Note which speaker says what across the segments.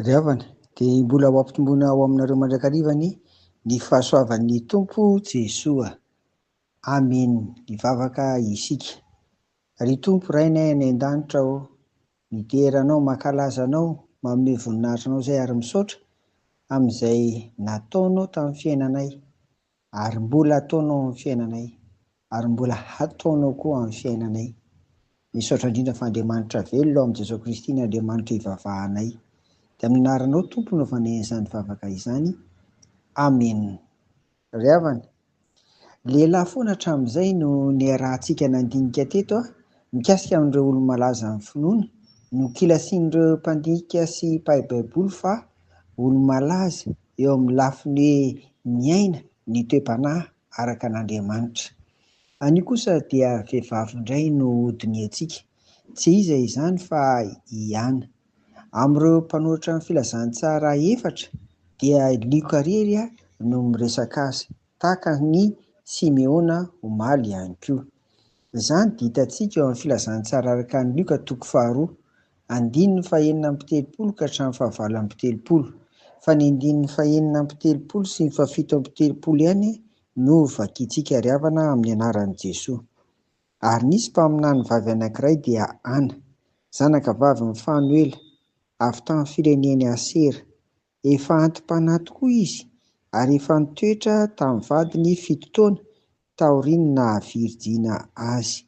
Speaker 1: Ry havana dia mbola ho ampitomboina ao aminareo mandrakarivany ny fahasoavan'ny Tompo Jesoa. Amen. Mivavaka isika. Ry Tompo rainay any an-danitra ao, miteranao, mankalaza-nao, manome voninahitranao izay ary misaotra amin'izay nataonao tamin'ny fiainanay ary mbola ataonao amin'ny fiainanay ary mbola hataonao koa amin'ny fiainanay. Misaotra indrindra fa Andriamanitra velona ao amin'i Jesosy Kristy ny Andriamanitra ivavahanay. Dia amin'ny anaranao Tompo no vanen'izany vavaka izany. Amen. Ry havana, lehilahy foana hatramin'izay no niarahantsika nandinika teto mikasika amin'ireo olo-malaza amin'ny finoana, no kilasian'ireo mpandinika sy mpahay baiboly fa olo-malaza eo amin'ny lafiny hoe miaina ny toe-panahy araka an'Andriamanitra. Anio kosa dia vehivavy indray no hodiny antsika, tsy iza izany fa Iana. Amin'ireo mpanoratra amin'ny filazantsara efatra dia liko irery no miresaka azy, tahaka ny Simeona omaly ihany koa. Izany dia hitantsika eo amin'ny filazantsara araka ny Lioka 2:2, 9:telopolo ka hatramin'ny 9:telopolo. Fa ny 9:telopolo sy ny 7:telopolo ihany no vakiantsika ry havana amin'ny anaran'i Jesoa. Ary nisy mpaminany vavy anankiray dia Ana, zanaka vavin'i Fanuela, avy tamin'ny fireneny Asera. Efa antim-panahy tokoa izy ary efa nitoetra tamin'ny vadiny 7 taona taoriany nahavirijina azy,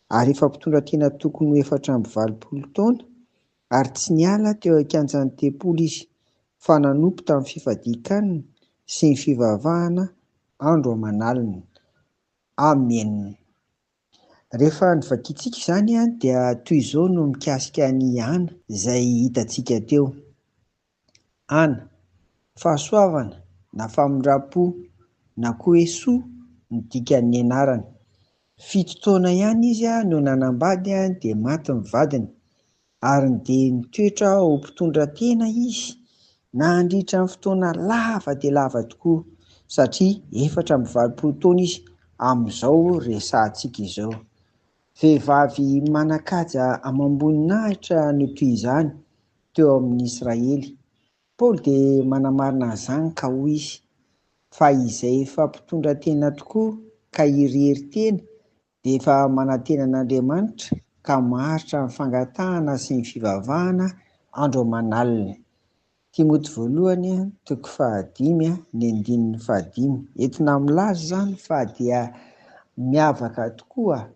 Speaker 1: ary efa mpitondra tena tokony ho 420 taona ary tsy niala teo akanjan'ny tempolo izy, fa nanompo tamin'ny fifadian-kanina sy ny fivavahana andro aman'alina. Amen. Rehefa nivakiantsika izany dia toy izao no mikasika ny Ana izay hitantsika teo. Ana, fahasoavana na famindram-po na koa hoe soa no dikan'ny anarany. 7 taona ihany izy no nanambady dia maty ny vadiny, ary dia nitoetra ho mpitondra tena izy nandritra ny fotoana lava dia lava tokoa, satria 420 taona izy amin'izao resahantsika izao. Vehivavy manan-kaja amam-boninahitra no toy izany teo amin'ny Israely. Paoly dia manamarina an'izany ka hoy izy fa izay efa mpitondra tena tokoa ka irery tena dia efa manantena an'Andriamanitra ka maharitra ny fangatahana sy ny fivavahana andro aman'alina. Timoty 1:5-5. Entina milaza izany fa dia miavaka tokoa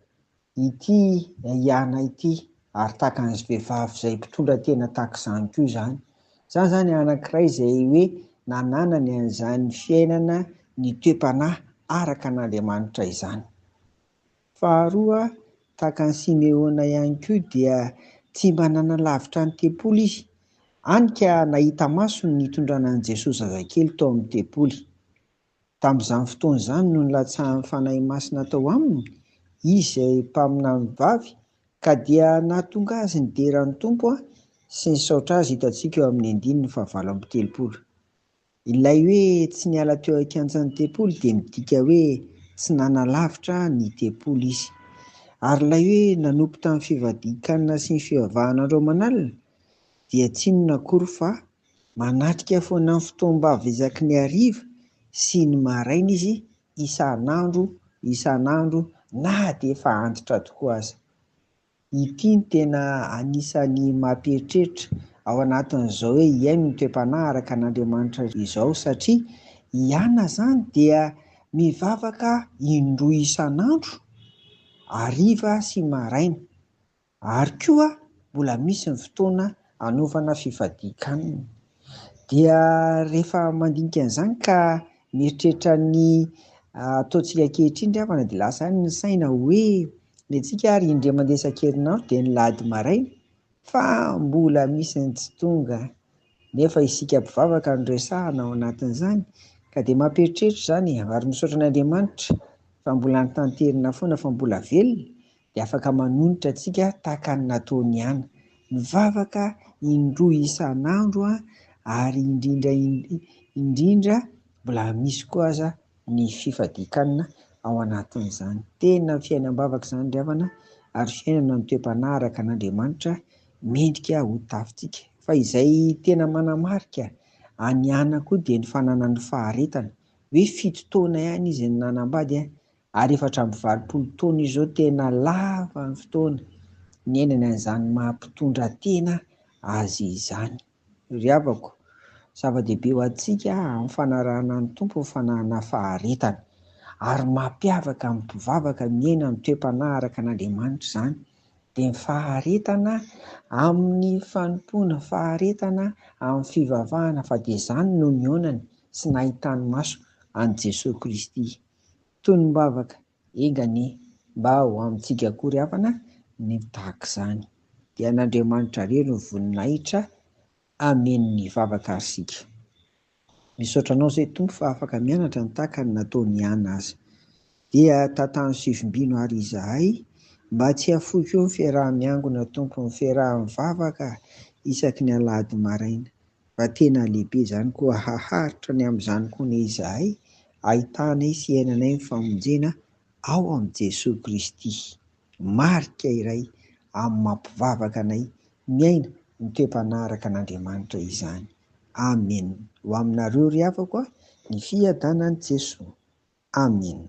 Speaker 1: ity Iana ity, ary tahaka an'izay vehivavy izay mpitondra tena tahaka izany koa izany. Izany izany anankiray izay hoe nananany an'izany fiainana ny toe-panahy araka an'Andriamanitra izany. Faharoa, tahaka ny Simeona ihany koa dia tsy mba nanalavitra ny tempolo izy, hany ka nahita masony ny tondrana an'i Jesosy zazakely tao amin'ny tempolo. Tamin'izany fotoana izany no nilatsahan'ny fanahy masina tao aminy izy izay mpaminany vavy, ka dia nahatonga azy ny deran'ny Tompo sy nisaotra azy, hitantsika eo amin'ny 9:9. Ilay hoe tsy niala teo akanjan'ny tempolo dia midika hoe tsy nanalavitra ny tempolo izy, ary ilay hoe nanompo tamin'ny fivadihan-kanina sy ny fivavahana andro aman'alina dia tsy inona akory fa manatrika foana ny fotoam-bava ezaky ny hariva sy ny maraina izy isan'andro na dia efa antitra tokoa aza. Ity ny tena anisany mampieritreritra ao anatin'izao hoe iaino ny toe-panahy araka an'Andriamanitra izao, satria Iana izany dia mivavaka indroa isan'andro, hariva sy maraina, ary koa mbola misy ny fotoana anaovana fifadian-kanina. Dia rehefa mandinika an'izany ka mieritreritra ny ataontsika ankehitriny ry havana, dia lasa ny saina hoe ny antsika ary indray mandeha isan-kerinandro dia ny lahady maraina, fa mbola misy ny tsy tonga, nefa isika mpivavaka no resahana ao anatin'izany, ka dia mampieritreritra izany ary misaotra an'Andriamanitra fa mbola nitanterina foana fa mbola velona, dia afaka manonitra antsika tahaka ny nataony Iana, mivavaka indroa isan'andro ary indrindra mbola misy koa aza ny fifadian-kanina ao anatin'izany. Tena fiainam-bavaka izany ry havana, ary fiainana ny toe-panahy araka an'Andriamanitra mendrika ho tafontsika Fa izay tena manamarika aniana koa dia ny fananany faharetana, hoe 7 taona ihany izy ny nanambady ary efa hatramin'ny 20 taona izao, tena lava ny fotoana. Ny enany an'izany mampitondra tena azy izany. Ry havako, zava-dehibe ho antsika amin'ny fanarahana ny tompo ny fananana faharetana, ary mampiavaka ny mpivavaka miaina amin'ny toe-panaharaka an'Andriamanitra izany dia ny faharetana amin'ny fanompoana, faharetana amin'ny fivavahana, fa dia izany no nionany sy nahitany maso an'i Jesosy Kristy. Tonom-bavaka engany mba ho amintsika koa ry havana ny tahaka izany. Dia an'Andriamanitra irery ny voninahitra amen'ny vavaka arsika. Misaotra anao izay Tompo fa afaka mianatra ny tahaka ny nataony Iana azy. Dia tantany sy fimbino ary izahay mba tsy hafoy eo ny fiaraha-miangona Tompo, ny fiarahan'ny vavaka isaky ny alahady maraina. Fa tena lehibe izany koa haharitra ny amin'izany koa ny izahay, ahitanay sy iainanay ny famonjena ao amin'i Jesosy Kristy. Marika iray amin'ny mampivavaka anay miaina ny toe-panaharaka an'Andriamanitra izany. Amen. Ho aminareo ry havako ny fiadanan'i Jesosy. Amen.